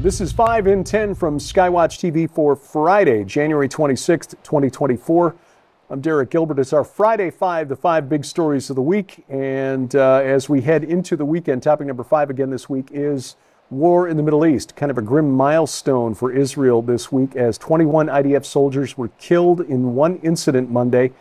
This is 5 in 10 from Skywatch TV for Friday, January 26th, 2024. I'm Derek Gilbert. It's our Friday 5, the 5 big stories of the week. And as we head into the weekend, topic number 5 again this week is war in the Middle East. Kind of a grim milestone for Israel this week as 21 IDF soldiers were killed in one incident Monday.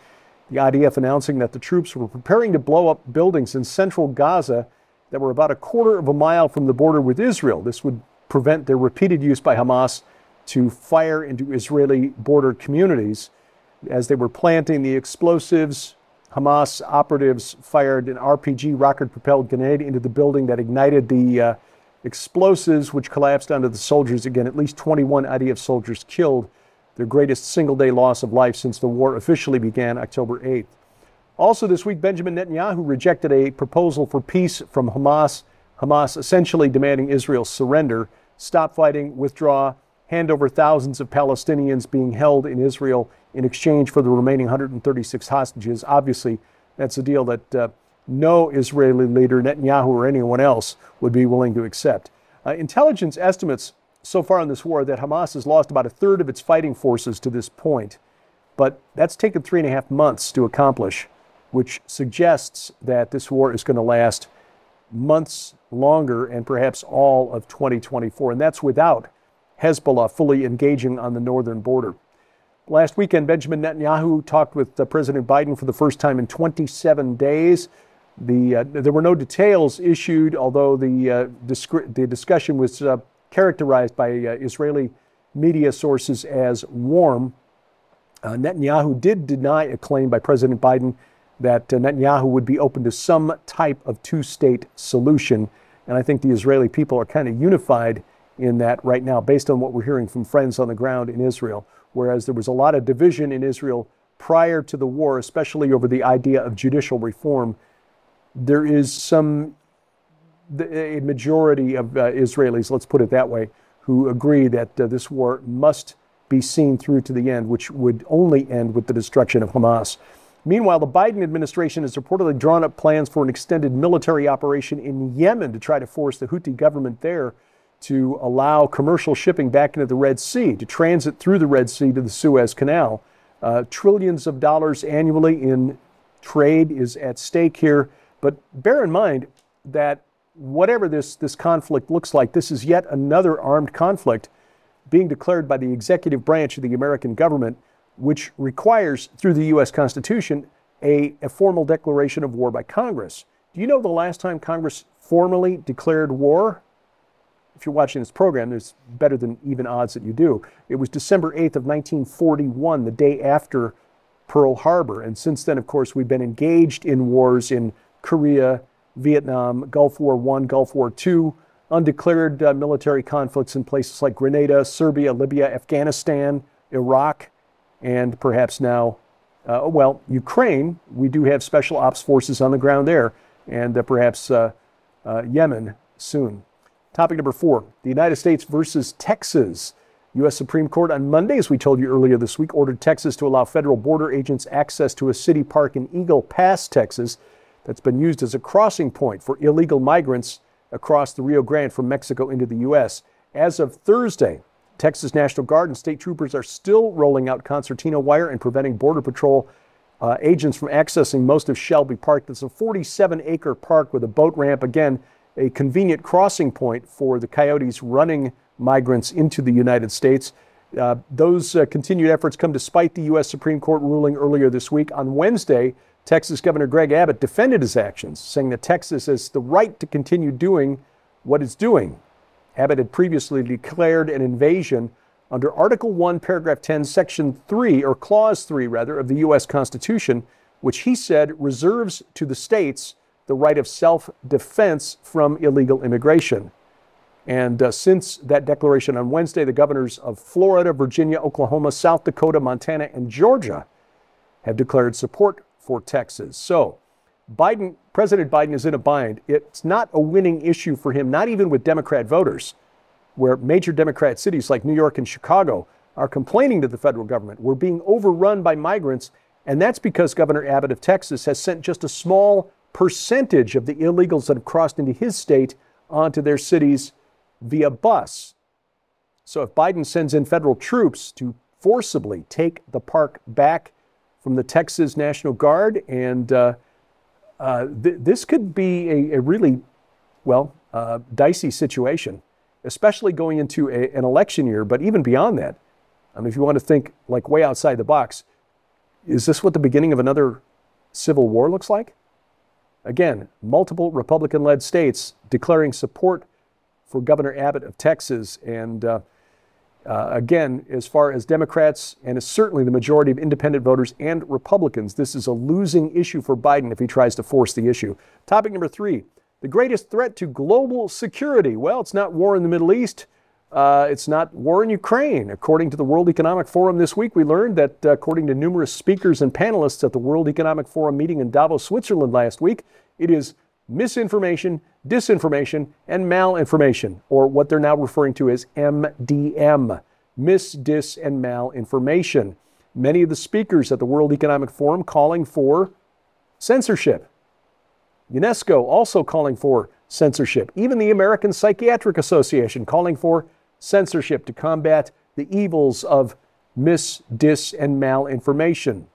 The IDF announcing that the troops were preparing to blow up buildings in central Gaza that were about a quarter of a mile from the border with Israel. This would prevent their repeated use by Hamas to fire into Israeli border communities. As they were planting the explosives, Hamas operatives fired an RPG rocket-propelled grenade into the building that ignited the explosives, which collapsed onto the soldiers. Again, at least 21 IDF soldiers killed, their greatest single-day loss of life since the war officially began October 8th. Also this week, Benjamin Netanyahu rejected a proposal for peace from Hamas, Hamas essentially demanding Israel's surrender, stop fighting, withdraw, hand over thousands of Palestinians being held in Israel in exchange for the remaining 136 hostages. Obviously, that's a deal that no Israeli leader, Netanyahu or anyone else, would be willing to accept. Intelligence estimates so far in this war that Hamas has lost about a third of its fighting forces to this point, but that's taken 3.5 months to accomplish, which suggests that this war is going to last months longer and perhaps all of 2024. And that's without Hezbollah fully engaging on the northern border. Last weekend, Benjamin Netanyahu talked with President Biden for the first time in 27 days. There were no details issued, although the discussion was characterized by Israeli media sources as warm. Netanyahu did deny a claim by President Biden that Netanyahu would be open to some type of two-state solution. And I think the Israeli people are kind of unified in that right now, based on what we're hearing from friends on the ground in Israel. Whereas there was a lot of division in Israel prior to the war, especially over the idea of judicial reform, there is a majority of Israelis, let's put it that way, who agree that this war must be seen through to the end, which would only end with the destruction of Hamas. Meanwhile, the Biden administration has reportedly drawn up plans for an extended military operation in Yemen to try to force the Houthi government there to allow commercial shipping back into the Red Sea, to transit through the Red Sea to the Suez Canal. Trillions of dollars annually in trade is at stake here. But bear in mind that whatever this conflict looks like, this is yet another armed conflict being declared by the executive branch of the American government, which requires, through the U.S. Constitution, a formal declaration of war by Congress. Do you know the last time Congress formally declared war? If you're watching this program, there's better than even odds that you do. It was December 8th of 1941, the day after Pearl Harbor. And since then, of course, we've been engaged in wars in Korea, Vietnam, Gulf War I, Gulf War II, undeclared military conflicts in places like Grenada, Serbia, Libya, Afghanistan, Iraq, and perhaps now, Ukraine. We do have special ops forces on the ground there, and perhaps Yemen soon. Topic number 4, the United States versus Texas. U.S. Supreme Court on Monday, as we told you earlier this week, ordered Texas to allow federal border agents access to a city park in Eagle Pass, Texas, that's been used as a crossing point for illegal migrants across the Rio Grande from Mexico into the U.S. As of Thursday, Texas National Guard and state troopers are still rolling out concertina wire and preventing Border Patrol agents from accessing most of Shelby Park. That's a 47-acre park with a boat ramp. Again, a convenient crossing point for the coyotes running migrants into the United States. Those continued efforts come despite the U.S. Supreme Court ruling earlier this week. On Wednesday, Texas Governor Greg Abbott defended his actions, saying that Texas has the right to continue doing what it's doing. Abbott had previously declared an invasion under Article 1, Paragraph 10, Section 3, or Clause 3, rather, of the U.S. Constitution, which he said reserves to the states the right of self-defense from illegal immigration. And since that declaration on Wednesday, the governors of Florida, Virginia, Oklahoma, South Dakota, Montana, and Georgia have declared support for Texas. So President Biden is in a bind. It's not a winning issue for him, not even with Democrat voters, where major Democrat cities like New York and Chicago are complaining to the federal government. We're being overrun by migrants, and that's because Governor Abbott of Texas has sent just a small percentage of the illegals that have crossed into his state onto their cities via bus. So if Biden sends in federal troops to forcibly take the park back from the Texas National Guard, and this could be a really, dicey situation, especially going into an election year. But even beyond that, I mean, if you want to think like way outside the box, is this what the beginning of another civil war looks like? Again, multiple Republican-led states declaring support for Governor Abbott of Texas. And again, as far as Democrats, and it's certainly the majority of independent voters and Republicans, this is a losing issue for Biden if he tries to force the issue. Topic number 3, the greatest threat to global security. Well, it's not war in the Middle East. It's not war in Ukraine. According to the World Economic Forum this week, we learned that according to numerous speakers and panelists at the World Economic Forum meeting in Davos, Switzerland last week, it is misinformation, disinformation, and malinformation, or what they're now referring to as MDM, mis, dis, and malinformation. Many of the speakers at the World Economic Forum calling for censorship. UNESCO also calling for censorship. Even the American Psychiatric Association calling for censorship to combat the evils of mis, dis, and malinformation.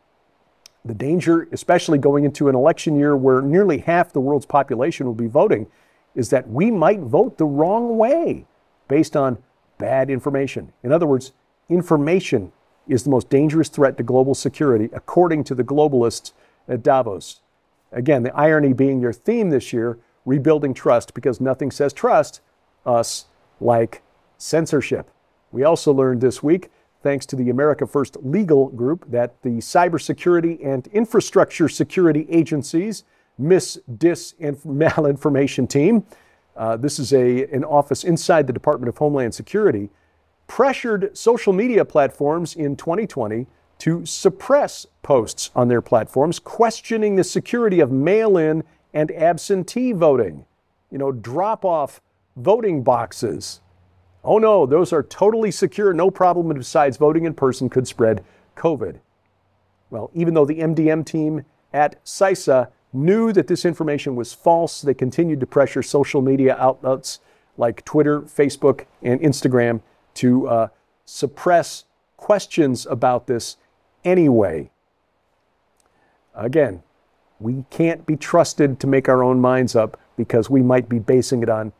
The danger, especially going into an election year where nearly half the world's population will be voting, is that we might vote the wrong way based on bad information. In other words, information is the most dangerous threat to global security, according to the globalists at Davos. Again, the irony being your theme this year, rebuilding trust, because nothing says trust us like censorship. We also learned this week, thanks to the America First legal group, that the cybersecurity and infrastructure security agencies, mis, dis, and malinformation team, this is an office inside the Department of Homeland Security, pressured social media platforms in 2020 to suppress posts on their platforms, questioning the security of mail-in and absentee voting. Drop off voting boxes. Oh no, those are totally secure, no problem, and besides, voting in person could spread COVID. Well, even though the MDM team at CISA knew that this information was false, they continued to pressure social media outlets like Twitter, Facebook, and Instagram to suppress questions about this anyway. Again, we can't be trusted to make our own minds up because we might be basing it on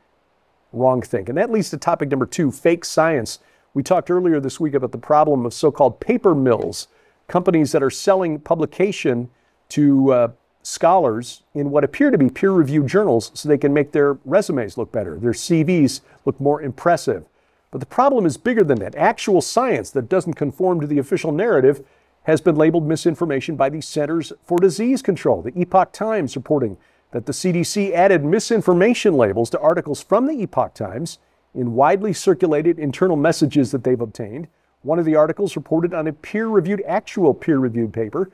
wrong think. And that leads to topic number 2, fake science. We talked earlier this week about the problem of so-called paper mills, companies that are selling publication to scholars in what appear to be peer-reviewed journals so they can make their resumes look better, their CVs look more impressive. But the problem is bigger than that. Actual science that doesn't conform to the official narrative has been labeled misinformation by the Centers for Disease Control. The Epoch Times reporting that the CDC added misinformation labels to articles from the Epoch Times in widely circulated internal messages that they've obtained. One of the articles reported on a actual peer-reviewed paper,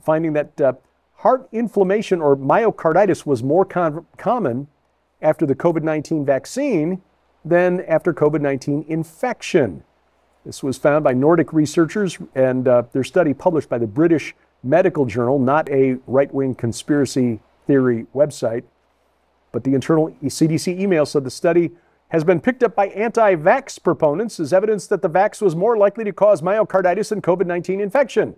finding that heart inflammation or myocarditis was more common after the COVID-19 vaccine than after COVID-19 infection. This was found by Nordic researchers, and their study published by the British Medical Journal, not a right-wing conspiracy theory website. But the internal CDC email said the study has been picked up by anti-vax proponents as evidence that the vax was more likely to cause myocarditis than COVID-19 infection.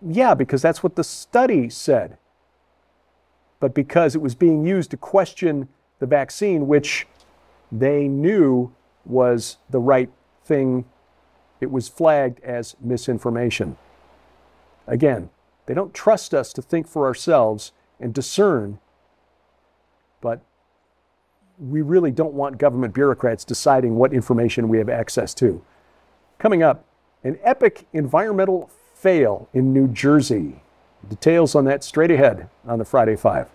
Yeah, because that's what the study said. But because it was being used to question the vaccine, which they knew was the right thing, it was flagged as misinformation. Again, they don't trust us to think for ourselves and discern, but we really don't want government bureaucrats deciding what information we have access to. Coming up, an epic environmental fail in New Jersey. Details on that straight ahead on the Friday Five.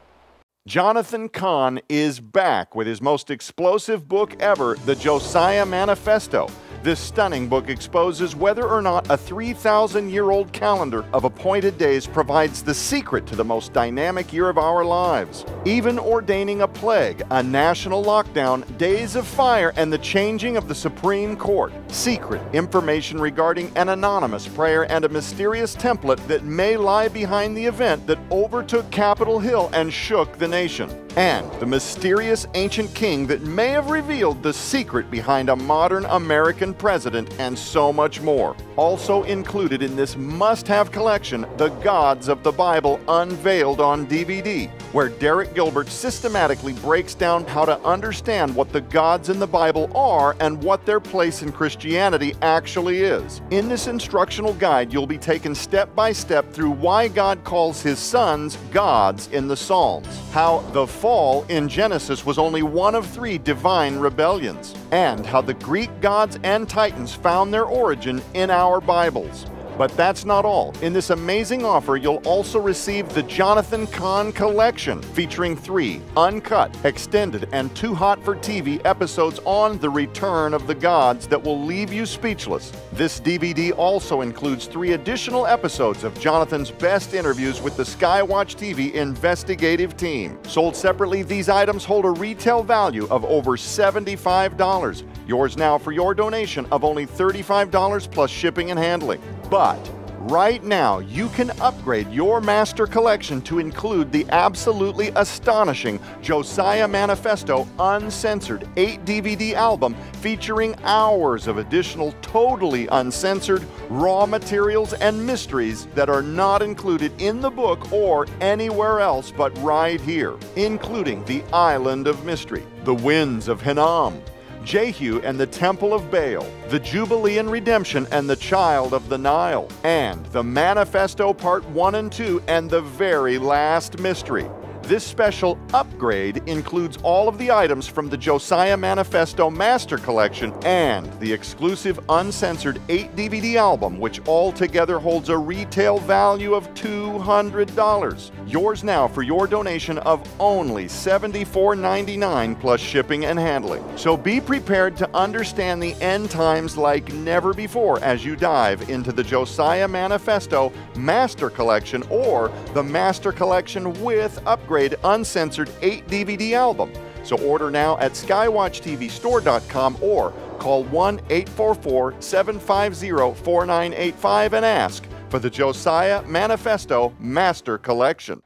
Jonathan Cahn is back with his most explosive book ever, The Josiah Manifesto. This stunning book exposes whether or not a 3,000-year-old calendar of appointed days provides the secret to the most dynamic year of our lives. Even ordaining a plague, a national lockdown, days of fire, and the changing of the Supreme Court. Secret information regarding an anonymous prayer and a mysterious template that may lie behind the event that overtook Capitol Hill and shook the nation. and the mysterious ancient king that may have revealed the secret behind a modern American president, and so much more. Also included in this must-have collection, The Gods of the Bible Unveiled on DVD, where Derek Gilbert systematically breaks down how to understand what the gods in the Bible are and what their place in Christianity actually is. In this instructional guide, you'll be taken step by step through why God calls his sons gods in the Psalms, how the fall in Genesis was only one of 3 divine rebellions, and how the Greek gods and titans found their origin in our Bibles. But that's not all. In this amazing offer, you'll also receive the Jonathan Cahn Collection, featuring 3 uncut, extended, and too hot for TV episodes on the return of the gods that will leave you speechless. This DVD also includes 3 additional episodes of Jonathan's best interviews with the Skywatch TV investigative team. Sold separately, these items hold a retail value of over $75. Yours now for your donation of only $35 plus shipping and handling. But right now, you can upgrade your master collection to include the absolutely astonishing Josiah Manifesto Uncensored 8-DVD album featuring hours of additional totally uncensored raw materials and mysteries that are not included in the book or anywhere else but right here, including The Island of Mystery, The Winds of Hinnom, Jehu and the Temple of Baal, the Jubilee and Redemption and the Child of the Nile, and the Manifesto Part 1 and 2 and the very last mystery. This special upgrade includes all of the items from the Josiah Manifesto Master Collection and the exclusive uncensored 8-DVD album, which altogether holds a retail value of $200. Yours now for your donation of only $74.99 plus shipping and handling. So be prepared to understand the end times like never before as you dive into the Josiah Manifesto Master Collection or the Master Collection with upgrade uncensored 8-DVD album. So order now at skywatchtvstore.com or call 1-844-750-4985 and ask for the Josiah Manifesto Master Collection.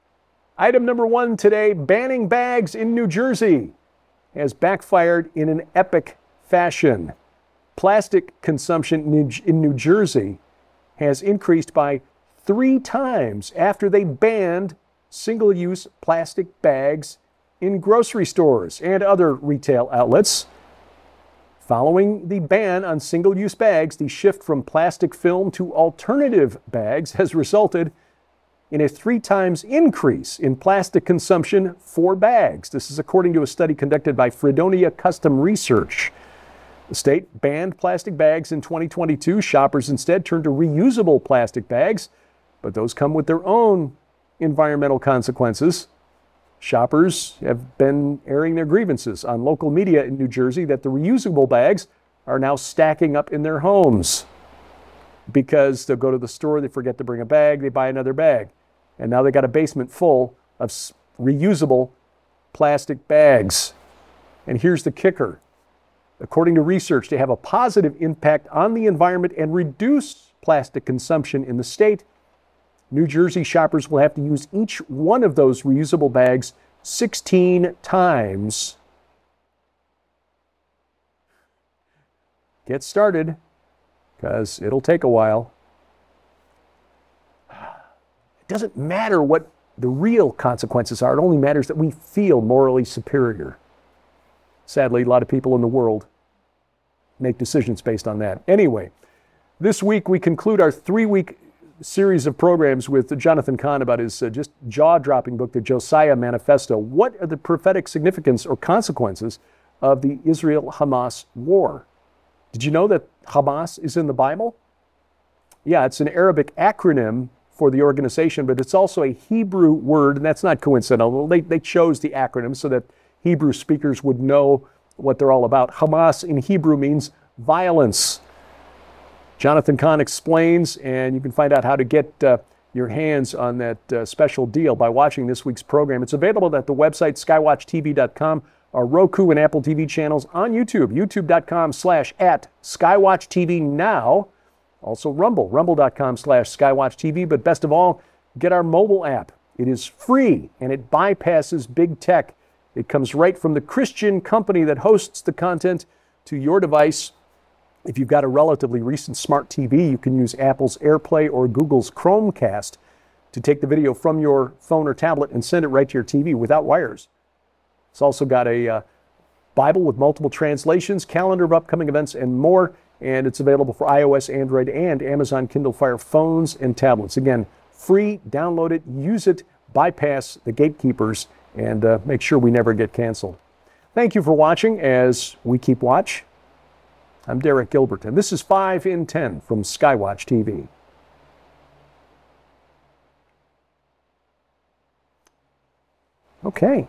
Item number 1 today, banning bags in New Jersey has backfired in an epic fashion. Plastic consumption in New Jersey has increased by 3 times after they banned single-use plastic bags in grocery stores and other retail outlets. Following the ban on single-use bags, the shift from plastic film to alternative bags has resulted in a 3 times increase in plastic consumption for bags. This is according to a study conducted by Fredonia Custom Research. The state banned plastic bags in 2022. Shoppers instead turned to reusable plastic bags, but those come with their own environmental consequences. Shoppers have been airing their grievances on local media in New Jersey that the reusable bags are now stacking up in their homes because they'll go to the store, they forget to bring a bag, they buy another bag. And now they got a basement full of reusable plastic bags. And here's the kicker. According to research, to have a positive impact on the environment and reduce plastic consumption in the state, New Jersey shoppers will have to use each one of those reusable bags 16 times. Get started, because it'll take a while. It doesn't matter what the real consequences are. It only matters that we feel morally superior. Sadly, a lot of people in the world make decisions based on that. Anyway, this week we conclude our 3-week series of programs with Jonathan Cahn about his just jaw-dropping book, The Josiah Manifesto. What are the prophetic significance or consequences of the Israel-Hamas war? Did you know that Hamas is in the Bible? Yeah, it's an Arabic acronym for the organization, but it's also a Hebrew word, and that's not coincidental. They chose the acronym so that Hebrew speakers would know what they're all about. Hamas in Hebrew means violence. Jonathan Cahn explains, and you can find out how to get your hands on that special deal by watching this week's program. It's available at the website skywatchtv.com, our Roku and Apple TV channels, on YouTube, youtube.com/@skywatchtv now. Also Rumble, rumble.com/skywatchtv. But best of all, get our mobile app. It is free, and it bypasses big tech It comes right from the Christian company that hosts the content to your device. If you've got a relatively recent smart TV, you can use Apple's AirPlay or Google's Chromecast to take the video from your phone or tablet and send it right to your TV without wires. It's also got a Bible with multiple translations, calendar of upcoming events, and more. And it's available for iOS, Android, and Amazon Kindle Fire phones and tablets. Again, free, download it, use it, bypass the gatekeepers, and make sure we never get canceled. Thank you for watching as we keep watch. I'm Derek Gilbert, and this is 5 in 10 from Skywatch TV. Okay.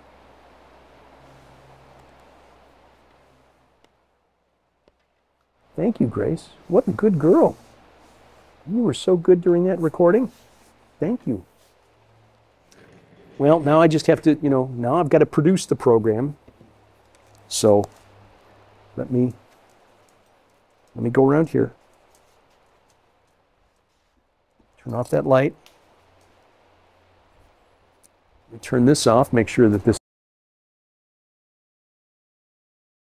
Thank you, Grace. What a good girl. You were so good during that recording. Thank you. Well, now I just have to, now I've got to produce the program. So let me go around here. Turn off that light. Turn this off, make sure that this